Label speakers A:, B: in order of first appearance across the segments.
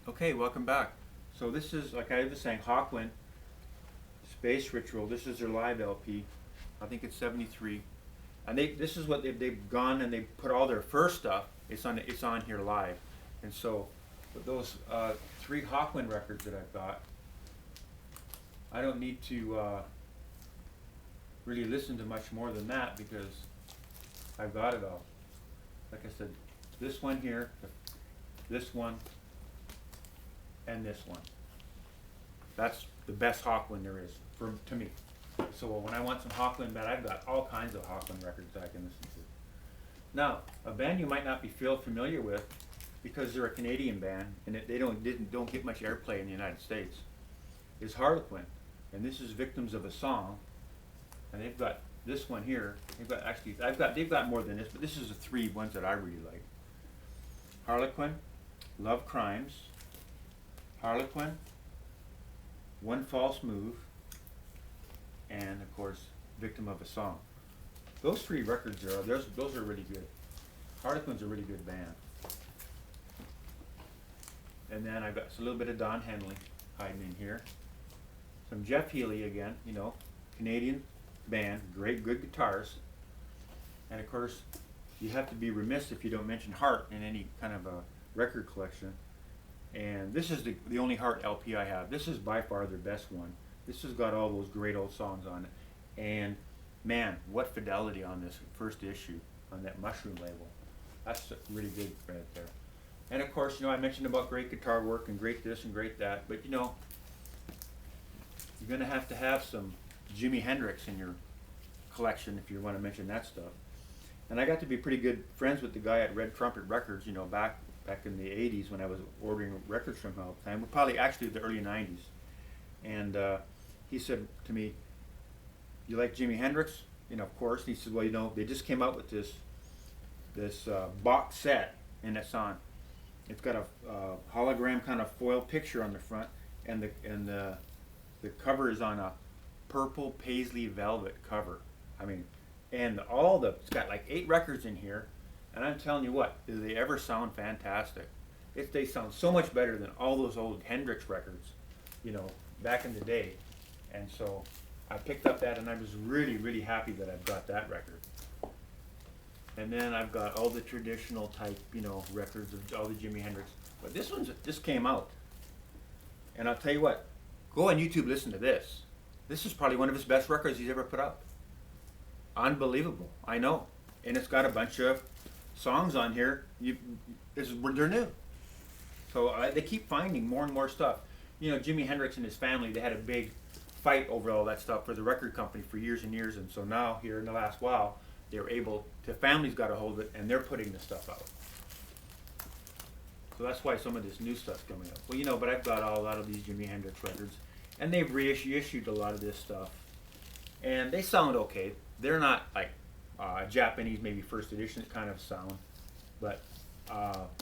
A: Okay, welcome back. So this is, like I was saying, Hawkwind, Space Ritual. This is their live LP. I think it's 73. And this is what they've gone and they put all their first stuff. It's on here live. And so with those three Hawkwind records that I've got, I don't need to really listen to much more than that because I've got it all. Like I said, this one here, this one, and this one. That's the best Hawkwind there is to me. So when I want some Hawkwind, man, I've got all kinds of Hawkwind records that I can listen to. Now, a band you might not be familiar with because they're a Canadian band and they don't get much airplay in the United States is Harlequin, and this is Victims of a Song, and they've got this one here. They've got more than this, but this is the three ones that I really like. Harlequin, Love Crimes, Harlequin, One False Move, and of course, Victim of a Song. Those three records those are really good. Harlequin's a really good band. And then I've got a little bit of Don Henley hiding in here. Some Jeff Healey again, Canadian band, great, good guitars. And of course, you have to be remiss if you don't mention Heart in any kind of a record collection. And this is the only Heart LP I have. This is by far their best one. This has got all those great old songs on it. And man, what fidelity on this first issue on that Mushroom label. That's really good right there. And of course, I mentioned about great guitar work and great this and great that, but you're going to have some Jimi Hendrix in your collection if you want to mention that stuff. And I got to be pretty good friends with the guy at Red Trumpet Records, back in the 80s when I was ordering records from him all the time, probably actually the early 90s. And he said to me, "You like Jimi Hendrix?" Of course. He said, "Well, they just came out with this box set, and it's got a hologram kind of foil picture on the front, and the cover is on a purple paisley velvet cover. I mean, and it's got like 8 records in here, and I'm telling you what, do they ever sound fantastic? They sound so much better than all those old Hendrix records, back in the day. And so I picked up that, and I was really, really happy that I've got that record. And then I've got all the traditional type, records of all the Jimi Hendrix. But this one just came out. And I'll tell you what, go on YouTube, listen to this. This is probably one of his best records he's ever put out. Unbelievable, I know. And it's got a bunch of songs on here. They're new. So they keep finding more and more stuff. Jimi Hendrix and his family, they had a big fight over all that stuff for the record company for years and years. And so now, here in the last while, the family's got a hold of it, and they're putting the stuff out. So that's why some of this new stuff's coming up. Well, but I've got a lot of these Jimi Hendrix records, and they've reissued a lot of this stuff, and they sound okay. They're not like Japanese, maybe first edition kind of sound, but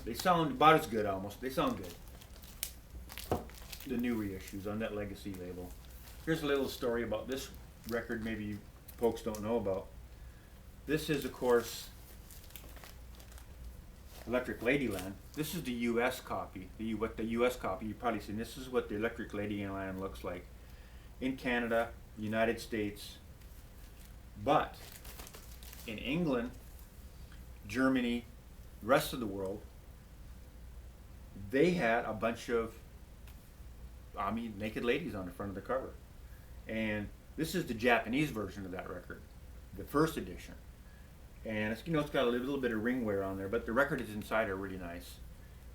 A: they sound about as good almost. They sound good. The new reissues on that Legacy label. Here's a little story about this record maybe you folks don't know about. This is, of course, Electric Ladyland. This is the U.S. copy. The U.S. copy you've probably seen. This is what the Electric Ladyland looks like in Canada, United States, but in England, Germany, the rest of the world, they had a bunch of naked ladies on the front of the cover, and this is the Japanese version of that record, the first edition. And it's got a little bit of ring wear on there, but the records inside are really nice.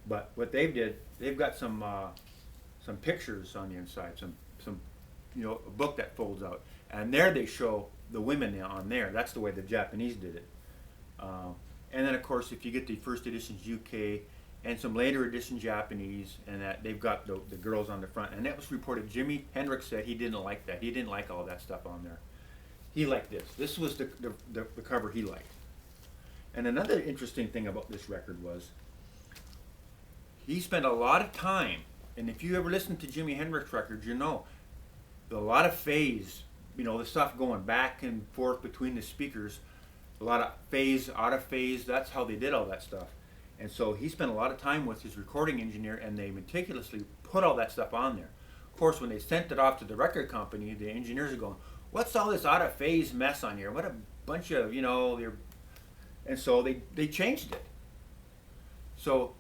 A: But what they've got some pictures on the inside, some a book that folds out, and there they show the women on there. That's the way the Japanese did it. And then of course, if you get the first editions UK and some later edition Japanese, and that they've got the girls on the front, and that was reported. Jimi Hendrix said he didn't like that. He didn't like all that stuff on there. He liked this. This was the cover he liked. And another interesting thing about this record was he spent a lot of time, and if you ever listen to Jimi Hendrix records, a lot of phase, the stuff going back and forth between the speakers, a lot of phase, out of phase. That's how they did all that stuff. And so he spent a lot of time with his recording engineer, and they meticulously put all that stuff on there. Of course, when they sent it off to the record company, the engineers are going, "What's all this out of phase mess on here? What a bunch of, they're," and so they changed it. So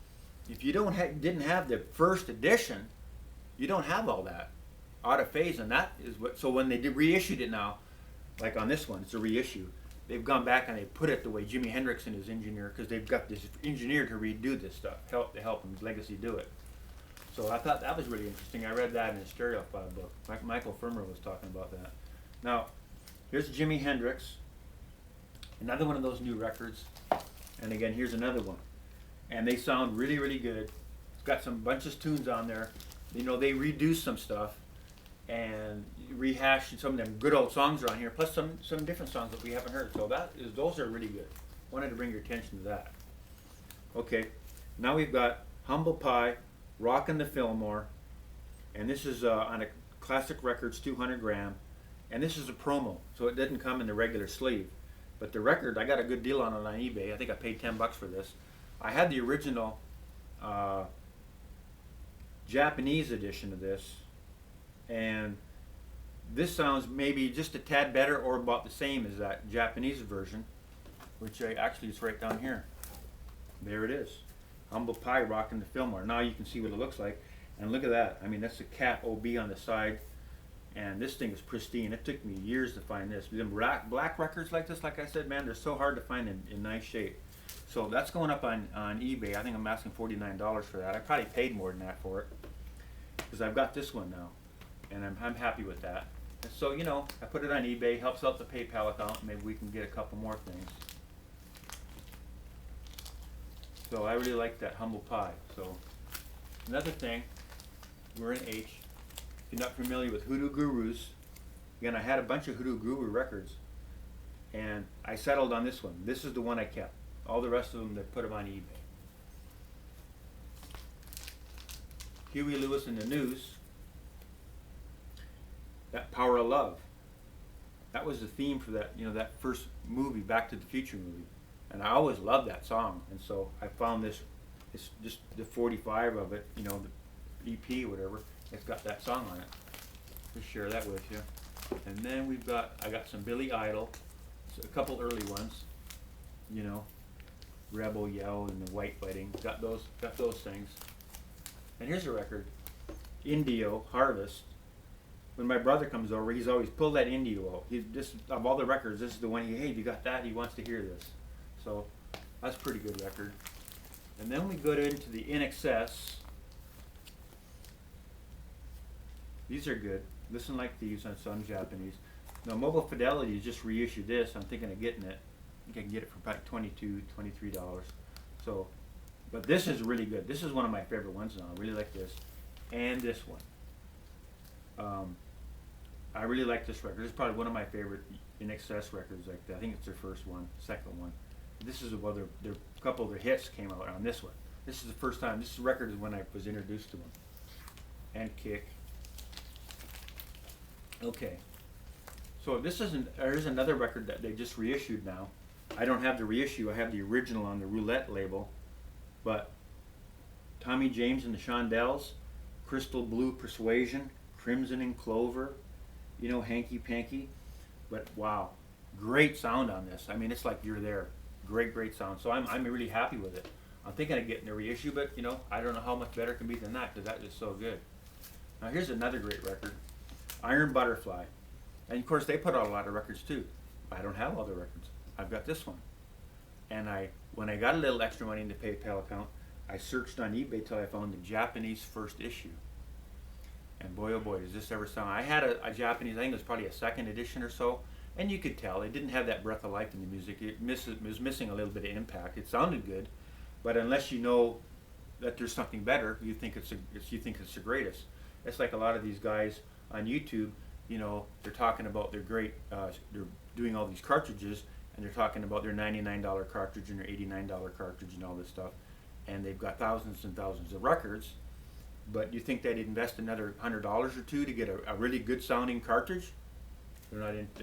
A: if you didn't have the first edition, you don't have all that out of phase, and that is what. So when they reissued it now, like on this one, it's a reissue. They've gone back and they put it the way Jimi Hendrix and his engineer, because they've got this engineer to redo this stuff, to help him, Legacy, do it. So I thought that was really interesting. I read that in a Stereophile book. Michael Firmer was talking about that. Now, here's Jimi Hendrix, another one of those new records, and again, here's another one. And they sound really, really good. It's got some bunch of tunes on there. They redo some stuff and rehash some of them good old songs are on here, plus some different songs that we haven't heard. So those are really good. Wanted to bring your attention to that. Okay, now we've got Humble Pie, Rockin' the Fillmore, and this is on a Classic Records 200 gram, and this is a promo, so it didn't come in the regular sleeve. But the record, I got a good deal on it on eBay. I think I paid $10 for this. I had the original Japanese edition of this, and this sounds maybe just a tad better or about the same as that Japanese version, which actually is right down here. There it is. Humble Pie, Rockin' the Fillmore. Now you can see what it looks like, and look at that. I mean, that's a cap OB on the side, and this thing is pristine. It took me years to find this. Them black records like this, like I said, man, they're so hard to find in nice shape. So that's going up on eBay. I think I'm asking $49 for that. I probably paid more than that for it, because I've got this one now, and I'm happy with that. And so, I put it on eBay, helps out the PayPal account. Maybe we can get a couple more things. So I really like that Humble Pie. So another thing, we're in H. If you're not familiar with Hoodoo Gurus, again, I had a bunch of Hoodoo Guru records, and I settled on this one. This is the one I kept. All the rest of them, they put them on eBay. Huey Lewis and the News, that Power of Love. That was the theme for that, that first movie, Back to the Future movie. And I always loved that song. And so I found this, it's just the 45 of it, the EP or whatever. It's got that song on it. Just share that with you. And then I got some Billy Idol, a couple early ones, Rebel Yell and the White Wedding. Got those things. And here's a record, Indio, Harvest. When my brother comes over, he's always pull that Indio out. Of all the records, this is the one hey, you got that? He wants to hear this. So that's a pretty good record. And then we go into the In Excess. These are good. Listen like these on some Japanese. Now, Mobile Fidelity just reissued this. I'm thinking of getting it. I think I can get it for about $22, $23. So, but this is really good. This is one of my favorite ones now. I really like this. And this one. I really like this record. This is probably one of my favorite In Excess records. Like I think it's their first one, second one. This is their couple of their hits came out on this one. This is the first time. This record is when I was introduced to them. And Kick. Okay. So here's another record that they just reissued now. I don't have the reissue. I have the original on the Roulette label. But Tommy James and the Shondells, Crystal Blue Persuasion, Crimson and Clover, Hanky Panky. But wow, great sound on this. I mean, it's like you're there. Great sound. So I'm really happy with it. I'm thinking of getting the reissue, but I don't know how much better it can be than that, because that is so good. Now here's another great record, Iron Butterfly. And of course they put out a lot of records too. I don't have all the records. I've got this one. And when I got a little extra money in the PayPal account, I searched on eBay till I found the Japanese first issue. And boy, oh boy, does this ever sound. I had a Japanese, I think it was probably a second edition or so, and you could tell it didn't have that breath of life in the music. It was missing a little bit of impact. It sounded good, but unless you know that there's something better, you think it's the greatest. It's like a lot of these guys on YouTube, they're talking about their great, they're doing all these cartridges, and they're talking about their $99 cartridge and their $89 cartridge and all this stuff, and they've got thousands and thousands of records. But you think they'd invest another $100 or two to get a really good sounding cartridge? They're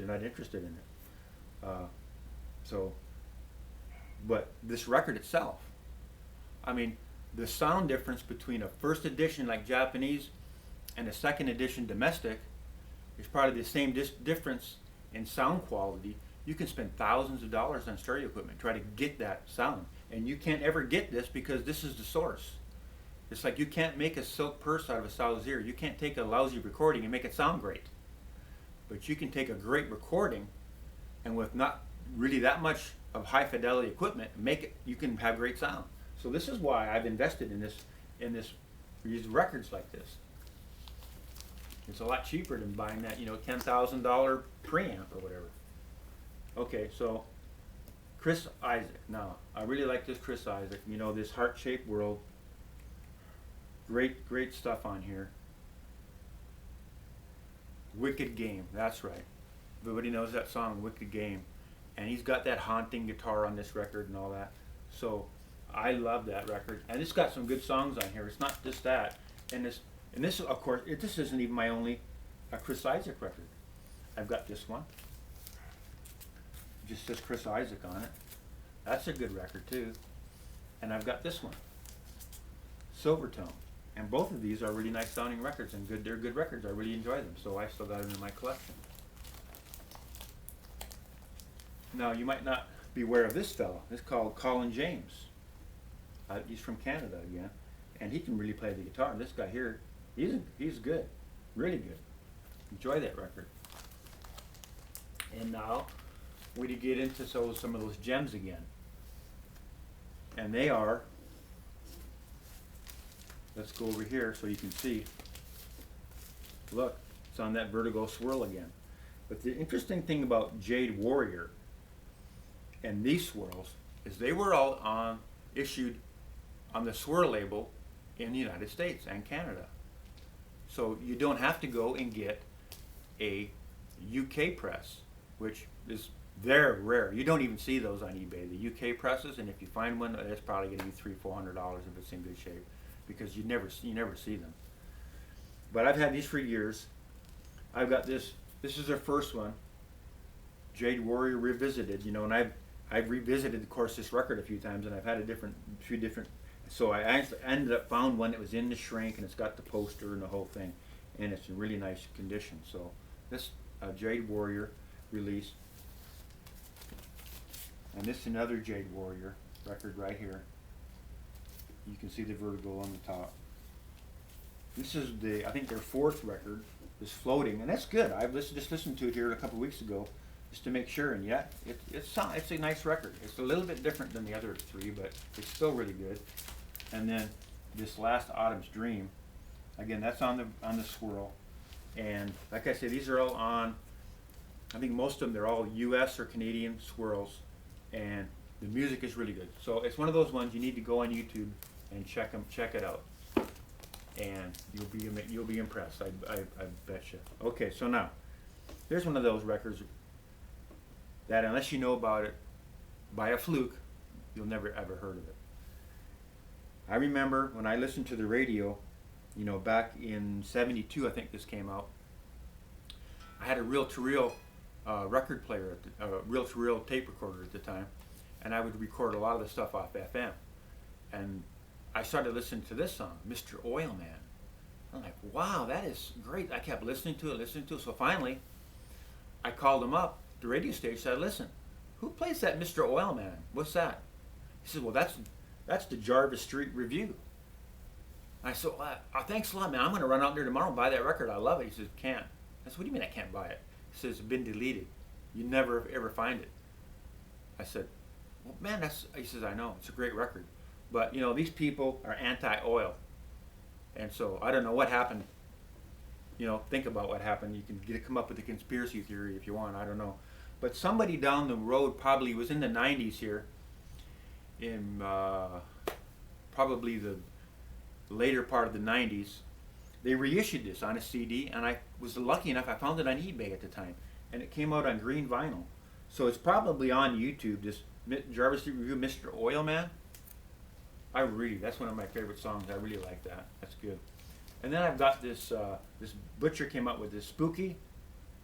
A: not interested in it. But this record itself, I mean, the sound difference between a first edition like Japanese and a second edition domestic is probably the same difference in sound quality. You can spend thousands of dollars on stereo equipment try to get that sound, and you can't ever get this because this is the source. It's like you can't make a silk purse out of a sow's ear. You can't take a lousy recording and make it sound great, but you can take a great recording and with not really that much of high fidelity equipment, make it. You can have great sound. So this is why I've invested in these records like this. It's a lot cheaper than buying that, $10,000 preamp or whatever. Okay, so Chris Isaak. Now, I really like this Chris Isaak. This Heart-Shaped World. Great stuff on here. Wicked Game. That's right. Everybody knows that song, Wicked Game. And he's got that haunting guitar on this record and all that. So I love that record. And it's got some good songs on here. It's not just that. And this, of course, this isn't even my only Chris Isaak record. I've got this one. It just says Chris Isaak on it. That's a good record too. And I've got this one, Silvertone. And both of these are really nice sounding records and they're good records. I really enjoy them. So I still got them in my collection. Now you might not be aware of this fellow. It's called Colin James. He's from Canada again. And he can really play the guitar. This guy here, he's good, really good. Enjoy that record. And now we get into some of those gems again. And they are, let's go over here so you can see. Look, it's on that Vertigo swirl again. But the interesting thing about Jade Warrior and these swirls is they were all issued on the Swirl label in the United States and Canada. So you don't have to go and get a UK press, which is very rare. You don't even see those on eBay, the UK presses, and if you find one, it's probably going to be $300-400 if it's in good shape, because you never see them. But I've had these for years. I've got this. This is their first one, Jade Warrior Revisited. And I've revisited, of course, this record a few times, and I've had a few different. So I actually found one that was in the shrink, and it's got the poster and the whole thing, and it's in really nice condition. So this Jade Warrior release, and this is another Jade Warrior record right here. You can see the Vertigo on the top. This is I think their fourth record, is Floating, and that's good. I've just listened to it here a couple weeks ago, just to make sure, and yeah, it's a nice record. It's a little bit different than the other three, but it's still really good. And then this last Autumn's Dream, again, that's on the Swirl, and like I say, these are all on. I think most of them, they're all U.S. or Canadian swirls, and the music is really good. So it's one of those ones you need to go on YouTube and check it out, and you'll be impressed. I bet you. Okay, so now here's one of those records that, unless you know about it by a fluke, you'll never ever heard of it. I remember when I listened to the radio, back in '72, I think this came out. I had a reel-to-reel record player, reel-to-reel tape recorder at the time, and I would record a lot of the stuff off FM. And I started listening to this song, Mr. Oil Man. I'm like, wow, that is great. I kept listening to it. So finally, I called him up, the radio station, said, listen, who plays that Mr. Oil Man? What's that? He said, well, that's the Jarvis Street Review. I said, well, thanks a lot, man. I'm going to run out there tomorrow and buy that record. I love it. He says, can't. I said, what do you mean I can't buy it? He says, it's been deleted. You never ever find it. I said, well, man, he says, I know. It's a great record. But, these people are anti-oil. And so I don't know what happened. Think about what happened. You can come up with a conspiracy theory if you want. I don't know. But somebody down the road, probably was in the 90s here, in probably the later part of the 90s, they reissued this on a CD, and I was lucky enough, I found it on eBay at the time, and it came out on green vinyl. So it's probably on YouTube, this Jarvis Street Review, Mr. Oil Man. That's one of my favorite songs. I really like that. That's good. And then I've got this, this Butcher came out with this Spooky.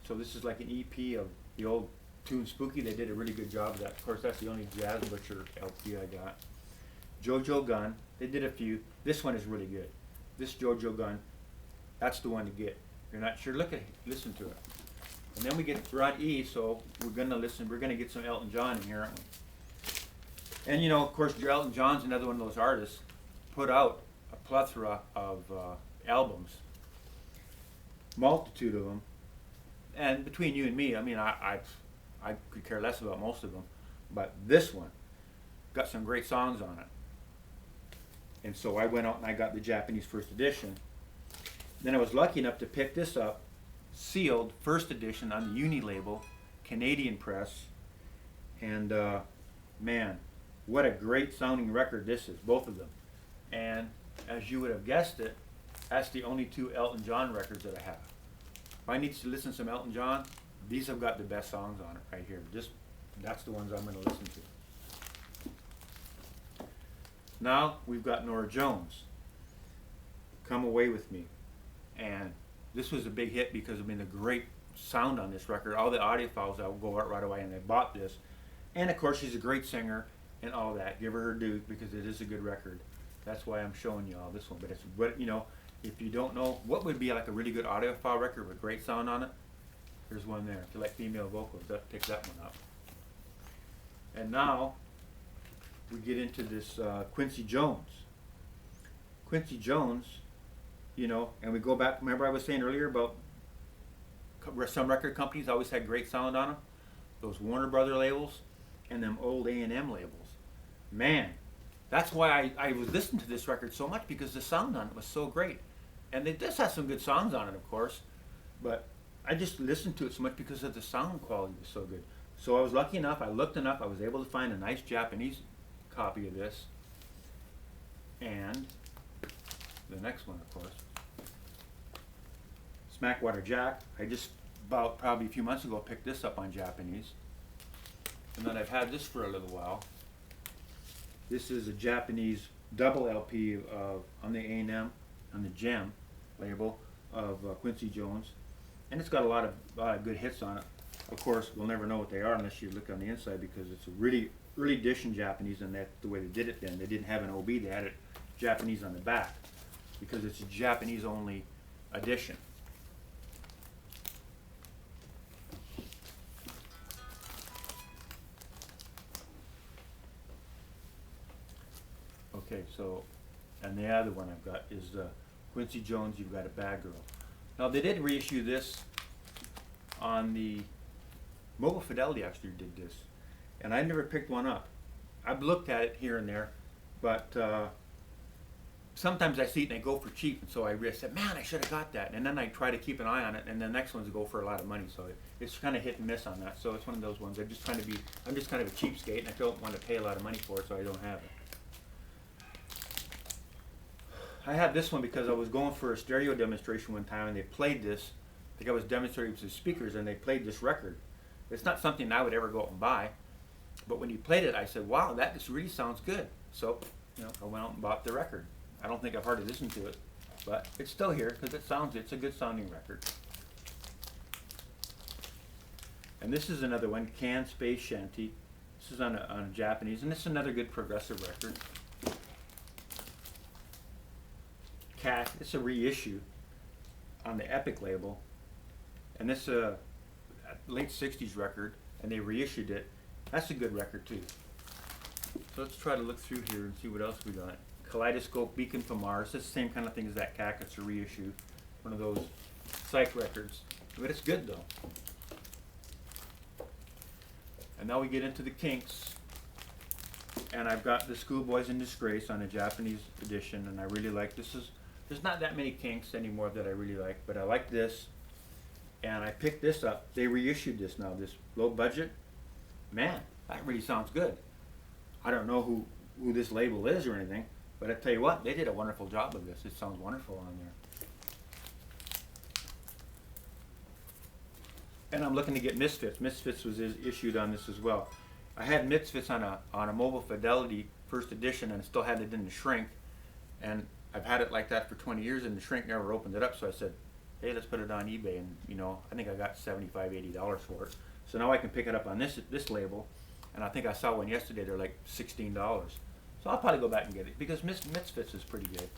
A: So this is like an EP of the old tune Spooky. They did a really good job of that. Of course, that's the only Jazz Butcher LP I got. Jojo Gunn. They did a few. This one is really good. This Jojo Gunn, that's the one to get. If you're not sure, listen to it. And then we get Rod E, so we're gonna get some Elton John in here, aren't we? And of course, Elton John's another one of those artists, put out a plethora of albums, multitude of them. And between you and me, I mean, I could care less about most of them, but this one got some great songs on it. And so I went out and I got the Japanese first edition. Then I was lucky enough to pick this up, sealed first edition on the Uni label, Canadian press. And man, what a great sounding record this is, both of them. And as you would have guessed it, that's the only two Elton John records that I have. If I need to listen to some Elton John, these have got the best songs on it right here. That's the ones I'm going to listen to. Now we've got Norah Jones, Come Away With Me. And this was a big hit because, I mean, the great sound on this record. All the audiophiles, I will go out right away and they bought this. And of course, she's a great singer and all that. Give her due because it is a good record. That's why I'm showing you all this one. But if you don't know what would be like a really good audiophile record with great sound on it, there's one there. If you like female vocals, pick that one up. And now we get into this Quincy Jones. Quincy Jones, and we go back. Remember I was saying earlier about some record companies always had great sound on them? Those Warner Brother labels and them old A&M labels. Man, that's why I was listening to this record so much, because the sound on it was so great. And it does have some good songs on it, of course, but I just listened to it so much because of the sound quality was so good. So I was lucky enough, I looked enough, I was able to find a nice Japanese copy of this. And the next one, of course, Smackwater Jack. I just probably a few months ago picked this up on Japanese. And then I've had this for a little while. This is a Japanese double LP on the A&M, on the Gem label of Quincy Jones. And it's got a lot of good hits on it. Of course, we'll never know what they are unless you look on the inside, because it's a really early edition Japanese, and that's the way they did it then. They didn't have an OB, they had it Japanese on the back, because it's a Japanese only edition. Okay, so, and the other one I've got is Quincy Jones, You've Got a Bad Girl. Now they did reissue this on the Mobile Fidelity, actually did this, and I never picked one up. I've looked at it here and there, but sometimes I see it and they go for cheap, and so I said, man, I should have got that. And then I try to keep an eye on it, and the next ones go for a lot of money. So it's kind of hit and miss on that. So it's one of those ones. I'm just kind of a cheapskate, and I don't want to pay a lot of money for it, so I don't have it. I have this one because I was going for a stereo demonstration one time, and they played this. I think I was demonstrating with the speakers, and they played this record. It's not something I would ever go out and buy, but when he played it, I said, wow, that just really sounds good. So, I went out and bought the record. I don't think I've hardly listened to it, but it's still here because it's a good sounding record. And this is another one, Can Space Shanty. This is on a Japanese, and this is another good progressive record. Cat, it's a reissue on the Epic label, and this is a late 60s record, and they reissued it. That's a good record too. So let's try to look through here and see what else we got. Kaleidoscope, Beacon from Mars. It's the same kind of thing as that Cat. It's a reissue, one of those psych records, but it's good though. And now we get into the Kinks, and I've got the Schoolboys in Disgrace on a Japanese edition, and I really like this. There's not that many Kinks anymore that I really like, but I like this, and I picked this up. They reissued this now, this low budget. Man, that really sounds good. I don't know who this label is or anything, but I tell you what, they did a wonderful job of this. It sounds wonderful on there. And I'm looking to get Misfits. Misfits was issued on this as well. I had Misfits on a Mobile Fidelity first edition, and still had it in the shrink, and I've had it like that for 20 years, and the shrink never opened it up. So I said, hey, let's put it on eBay, and I think I got $75, $80 for it. So now I can pick it up on this label, and I think I saw one yesterday. They're like $16. So I'll probably go back and get it because Misfits is pretty good.